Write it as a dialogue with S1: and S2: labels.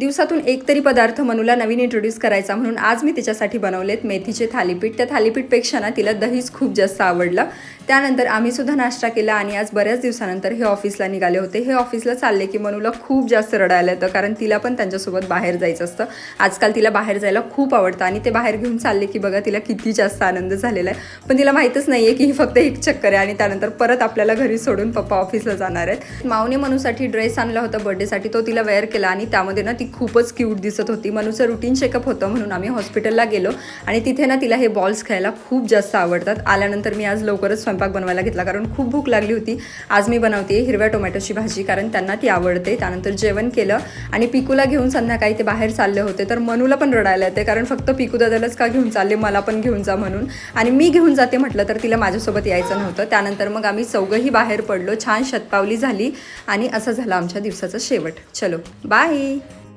S1: दिवसातून एक तरी पदार्थ मनूला नवीन इंट्रोड्यूस करायचा म्हणून आज मी तिच्यासाठी बनवलेत मेथीचे थालीपीठ. त्या थालीपीठपेक्षा ना तिला दहीच खूप जास्त आवडलं. त्यानंतर आम्ही सुद्धा नाश्ता केला आणि आज बऱ्याच दिवसानंतर हे ऑफिसला निघाले होते. हे ऑफिसला चालले की मनूला खूप जास्त रडायला येतं, कारण तिला पण त्यांच्यासोबत बाहेर जायचं असतं. आजकाल तिला बाहेर जायला खूप आवडतं आणि ते बाहेर घेऊन चालले की बघा तिला किती जास्त आनंद झालेला आहे. पण तिला माहीतच नाही आहे की ही फक्त एक चक्कर आहे आणि त्यानंतर परत आपल्याला घरी सोडून पप्पा ऑफिसला जाणार आहेत. माऊने मनूसाठी ड्रेस आणला होता बर्थडेसाठी, तो तिला वेअर केला आणि त्यामध्ये ना ती खूपच क्यूट दिसत होती. मनूचं रुटीन चेकअप होतं म्हणून आम्ही हॉस्पिटलला गेलो आणि तिथे ना तिला हे बॉल्स खायला खूप जास्त आवडतात. आल्यानंतर मी आज लवकरच स्वयंपाक बनवायला घेतला कारण खूप भूक लागली होती. आज मी बनवते हिरव्या टोमॅटोची भाजी कारण त्यांना ती आवडते. त्यानंतर जेवण केलं आणि पिकूला घेऊन संध्याकाळी ते बाहेर चालले होते. तर मनूला पण रडायला येते कारण फक्त पिकू दादालाच का घेऊन चालले, मला पण घेऊन जा म्हणून. आणि मी घेऊन जाते म्हटलं तर तिला माझ्यासोबत यायचं नव्हतं. त्यानंतर मग आम्ही चौघंही बाहेर पडलो, छान शतपावली झाली आणि असं झालं आमच्या दिवसाचं शेवट. चलो बाय.